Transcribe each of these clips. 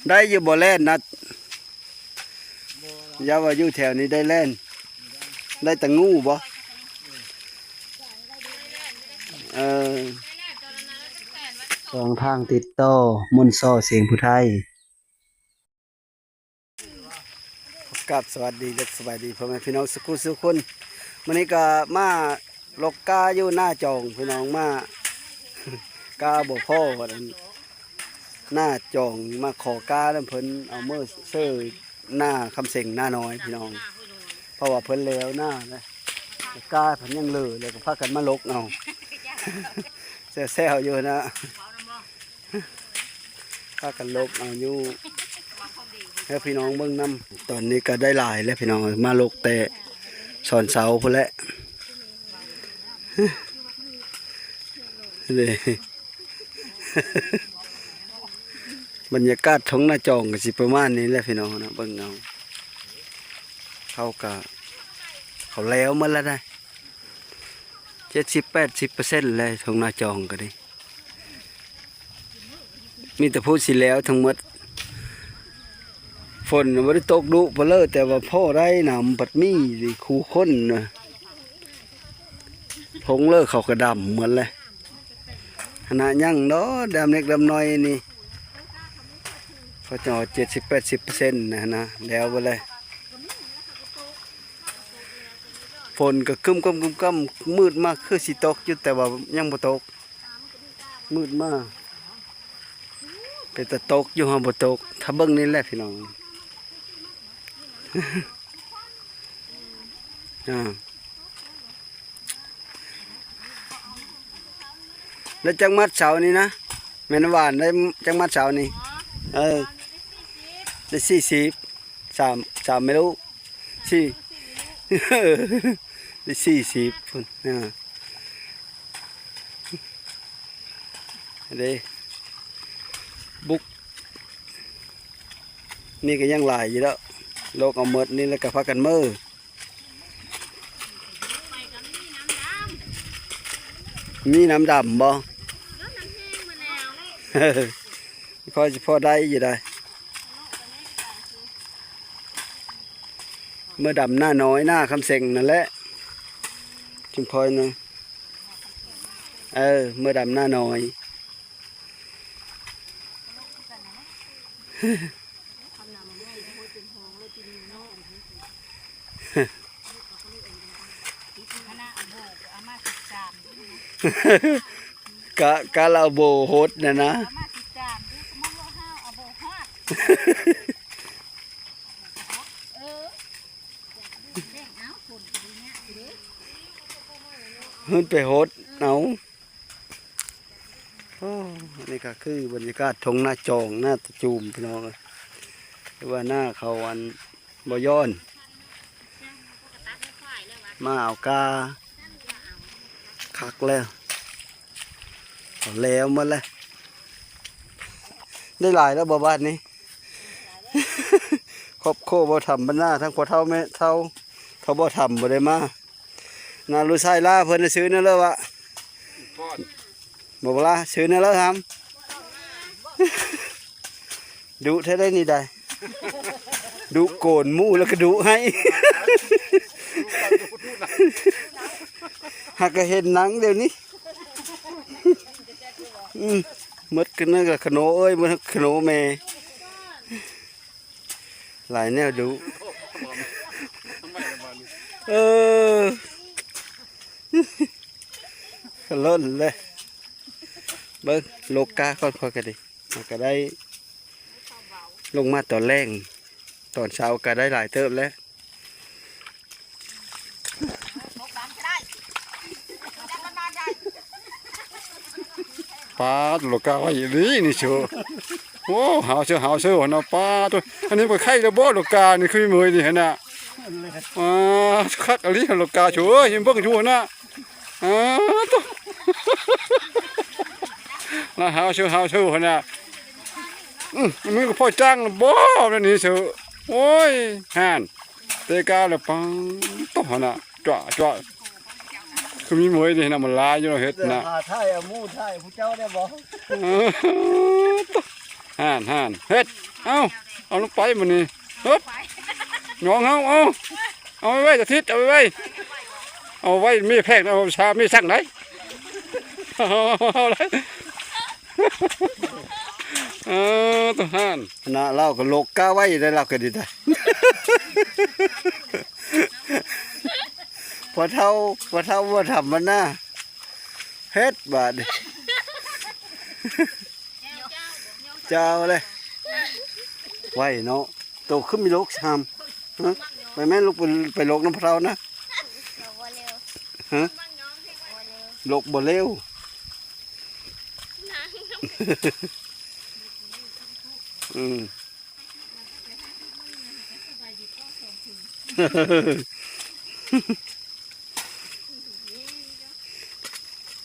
ได้อยู่บ่แล่นนะอย่าว่าอยู่แถวนี้ได้แล่นได้แต่งูบ่สองทางติดต่อมนต์ซ้อเสียงผู้ไทยกับสวัสดีและสบายดีพ่อแม่พี่น้องสุขุสุขคนวันนี้ก็มาลกกาอยู่หน้าจองพี่น้องมากาบ่พ่อวันหน้าจองมาขอกาแล้วเพิ่นเอาเมื่อเสื้อหน้าคำเสงหน้าน้อยพี่น้องเพราะว่าเพิ่นแล้วหน้าเลยกาเพิ่นยังเลยเลยก็พากันมาลกเอาแซวๆอยู่นะพากันลกเอาอยู่ให้พี่น้องเบิ่งนำตอนนี้ก็ได้หลายแล้วพี่น้องมาลกแต่สอนเสาพุ่นแหละเลยบรรยากาศท้องหน้าจองก็สิประมาณนี้แหละพี่น้องนะเบิ่งเอาเขาแล้วหมดแล้วได้70-80%เลยท้องหน้าจองก็ได้มีแต่พูดสิแล้วทั้งหมดฝนบ่ได้ตกดุบ่เลยแต่ว่าพ่อได้น้ำปัดมีสิคูค้นนะทงเลิกเขากระดำเหมือนเลยขณะยังเนาะดำเล็กดำน้อยนี่เขาจะ70-80%นะแล้วไปเลยฝนก็คึมมืดมากคือสิตกอยู่แต่ว่ายังบ่ตกมืดมากเป็นแต่ตกอยู่ห้องบ่ตกถ้าเบิ่งนี่แหละพี่น้องแล้วจังมัดเสานี่นะแม่นหวานได้จังมัดเสานี่ได้43ไม่รู้ได้40พุ่นเด้บุกนี่ก็ยังหลายอยู่แล้วโลกเอาหมดนี่แล้วก็พากันมือมีน้ำดำบ่พอได้อยู่ได้เมื่อดำหน้าน้อยหน้าคำเสงนั่นแหละจุ่มพลอยนึงเมื่อดำหน้าน้อยกะเราโบโฮดนะมันไปโฮดเอานี่ก็คือบรรยากาศทงหน้าจองหน้าตะจูมพี่น้องหรือว่าหน้าเขาวันบ่ย้อนมาเอากาคักแล้วเอาแล้วหมดเลยได้หลายแล้วบ้านนี้ครอบครัวบ่ทำบรรณาทั้งพ่อเฒ่าแม่เฒ่าเขาบ่ทำบ่ได้มานาลูกชายล่าเพิ่นซื้อนั่นแล้ววะบอกว่าซื้อนั่นแล้วทำดุเท่าได้นี่ได้ดุโกนมูแล้วก็ดุให้หากเห็นหนังเดี๋ยวนี้มดกันนั่นกับขนมเอ้ยมันขนมแม่หลายแนวดุล้นเลยเบิ้งโลกาค่อยๆกันดิมันก็ได้ลงมาตอนแรงตอนเช้าก็ได้หลายเติบแล้วปลาโลกาว่าอย่างนี้นี่เชียวโอ้หาวเชื่อหัวหน้าปลาตัวอันนี้เป็นไข่ระบบโลกานี่คือมือนี่เห็นน่ะคักอะไรโลกาชัวยังเบิ่งชัวนะตัวน่าหาวเชื่อหัวหน้ามันก็พอจ้างบ่แล้วนี่เชื่อโอ้ยห่านเตะกาแล้วปังตัวหัวหน้าจ่อ ก็มีหมวยนี่นะมันลายอยู่เฮ็ด เดี๋ยว นะ หาท่ายเอาหมู่ท่ายผู้เจ้าได้บ่ ห่านเฮ็ดเอาลงไปมันนี่ฮึบหยองเอาไว้จะทิศเอาไว้มีแพกนะชามีสั่งไหนเอาเลยตัวห่าน นะเราก็โลกกาไว้ได้เราก็ดีได้ พอเท่าว่าทำมันน่ะเฮ็ดบาดนี่เจ้าเลยไว้เนาะโตขึ้นมีโลกชามฮะไปแม่ลูกไปโลกน้ำพร้าวนะฮะโลกบ่เร็วอืม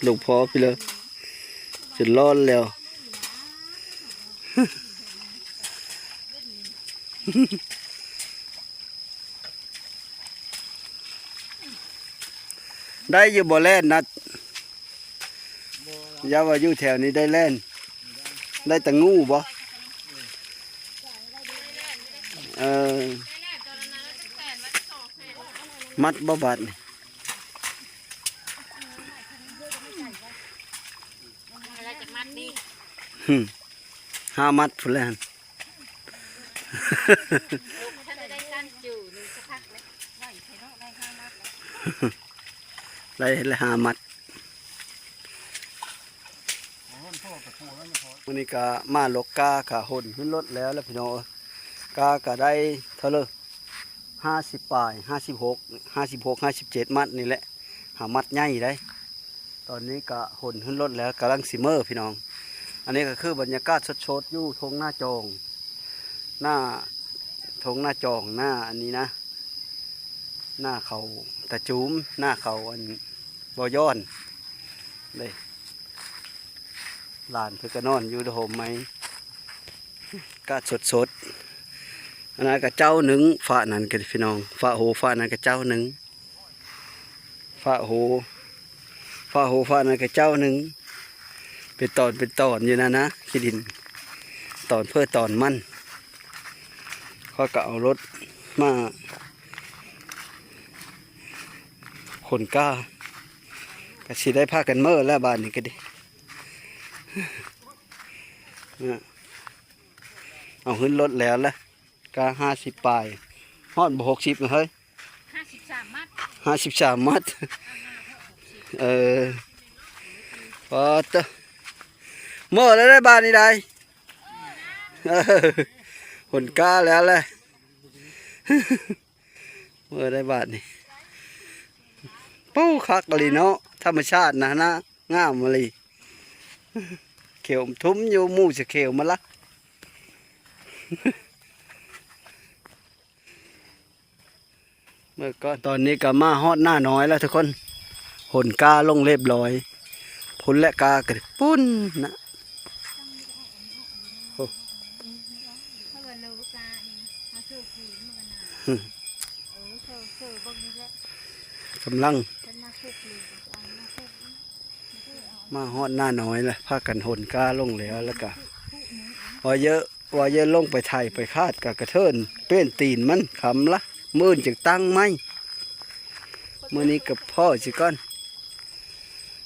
ลูกพอไปเลยจะร้อนแล้ว ได้อยู่บ่แล่นนัดอย่าว่าอยู่แถวนี้ได้แล่นได้แต่งูบ่เออมัดบ่บาดนี่ อะไรจากมัดนี่ 5 มัดพุ่นแล่น ลูกท่านได้กั้นอยู่นึงสักพักเลยไหวใช่เนาะได้5 มัดแล้ว ได้ละ5 มัดวันนี้ก็มาลกกาขาหุ่นขึ้นรถแล้วพี่น้องกาก็ได้เท่าเลย50 ปลาย56 57 มัดนี่แหละหามัดใหญ่ได้ตอนนี้ก็หุ่นขึ้นรถแล้วกำลังสิเมอร์พี่น้องอันนี้ก็คือบรรยากาศสดๆอยู่ทงหน้าจองหน้าทงหน้าจองหน้าอันนี้นะหน้าเขาตะจุ้มหน้าเขาอันบ่อย้อนเลยหลานเพื่อกนอนอยู่โฮมไหมกาสดอันนั้นก็เจ้าหนึ่งฝ้านั้นกันพี่น้องฝ้าโหฝ้านั้นก็เจ้าหนึ่งฝ้าโหฝ้านั้นก็เจ้าหนึ่งเป็นตอนอยู่นะขี้ดินตอนเพื่อตอนมันเขาก็เอารถมาขนก้าก็สิได้พากันเมื่อแล้วบ้านนี้ก็ดิเอาขึ้นรถแล้วละก็50 ปลายฮอดบ่60นะเฮ้ย 53 มัด 53 มัดพอตะเมื่อแล้วได้บ้านนี้ได้ขนก้าแล้วแหละเมื่อได้บ้านนี้ปู้คักเลยเนาะธรรมชาตินะงามมาเลยเขียวทุ้มอยู่หมู่จะเขียวมาละเมื่อก่อนตอนนี้ก็มาฮอดหน้าน้อยแล้วทุกคนหนกาลงเรียบร้อยผลและกากระปุ้นนะ ถ้าเกิดเราปลานี่มาซื้อปุ๋ยมันก็น่าซื้อพวกนี้แหละ กำลัง เป็นมาซื้อปุ๋ยมาซื้อ มาฮอดหน้าน้อยแล้วพากันหนกาลงแล้วก็ว่าเยอะลงไปไทยไปคาดกับกระเทินเป็นตีนมันขำละมื่นจึงตั้งไหมเมื่อนี้กับพ่อสิก้อน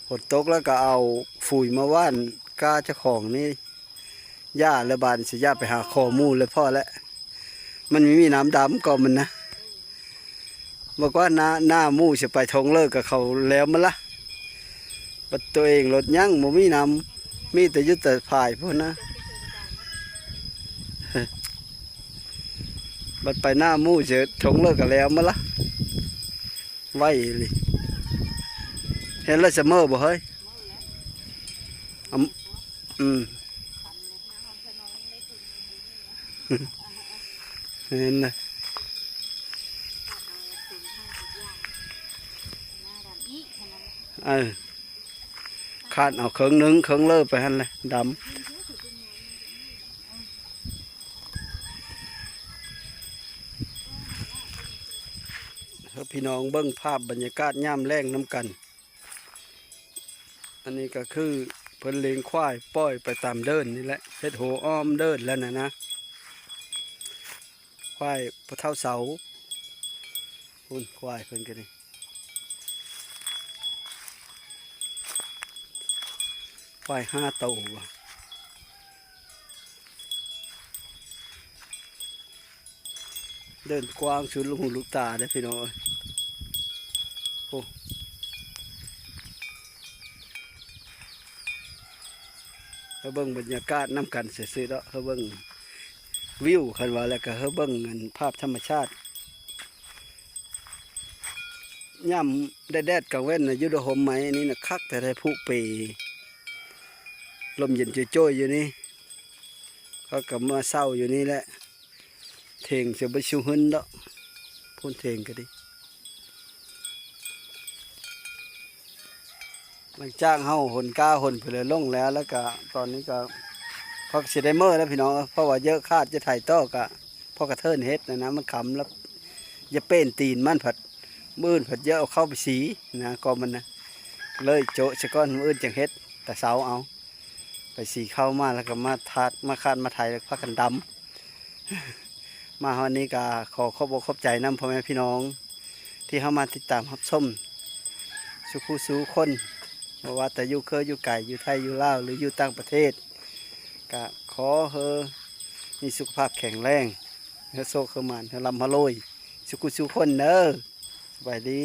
ฝนตกแล้วก็เอาฝุ่ยมาว่านกาเจ้าของนี่ย่าและบานสิย่าไปหาข้อมูลเลยพ่อแล้วมันไม่มีน้ำดำก็มันนะบอกว่าหน้ามู่จะไปทงเลิกกับเขาแล้วมันละบัดตัวเองรถยั่งบ่มีน้ำมีแต่ยุติภายพวกนะบัดไปหน้ามู่จะทงเลิกกันแล้วมันละไว้เลยเห็นแล้วจะเมื่อบ่เฮ้ยเห็นนะขาดเอาเครื่องนึงเครื่องเลิกไปหันเลยดำพี่น้องเบิ้งภาพบรรยากาศย่ำแรงน้ำกัน อันนี้ก็คือเพิ่นเลี้ยงควายปล่อยไปตามเดินนี่แหละเฮ็ดโหอ้อมเดินแล้วนะควายพระเท่าเสาคุณควายเพิ่นก็นี่ควาย5 ตัวว่ะเดินกว้างสุดลูกหูลูกตาได้อพี่น้องเอ้ยโอ้เขาเบิ่งบรรยากาศน้ำกันซื่อๆแล้วเขาเบิ่งวิวคันว่าแล้วก็เขาเบิ่งอันภาพธรรมชาติย่ำแดดๆกลางเว้นน่ะอยุดหมไหมนี่น่ะคักแต่ได้ผู้ปีลมเย็นโจ้ยๆอยู่นี่เขาก็มาเศร้าอยู่นี่แหละเทงจะไปชูหึนดอกพูนเทงก็ดีหลังจากเฮาหนก้าหนไปเลยลงแล้วก็ตอนนี้ก็พอสิได้เมื่อแล้วพี่น้องเพราะว่าเยอะคาดจะถ่ายต้อกะพอกระเทินเฮ็ดนะมันขำแล้วจะเป็นตีนมันผัดมื้นผัดเยอะเอาเข้าไปสีนะก็มันนะเลยโจะสะก้อนมื้นจังเฮ็ดแต่เสาเอาไปสีเข้ามาแล้วก็มาทัดมาคาดมาถ่ายแล้วพักกันดำมาวันนี้ก็ขอขอบอกขอบใจนำพ่อแม่พี่น้องที่เข้ามาติดตามรับชมสุขุสู้คนบ่ว่าแต่อยู่เคยอยู่ไก่อยู่ไทยอยู่ลาวหรืออยู่ต่างประเทศก็ขอเฮอมีสุขภาพแข็งแรงเฮอโซเข้ามันเฮอลำฮะโลยสุขุสู้คนเด้อสบายดี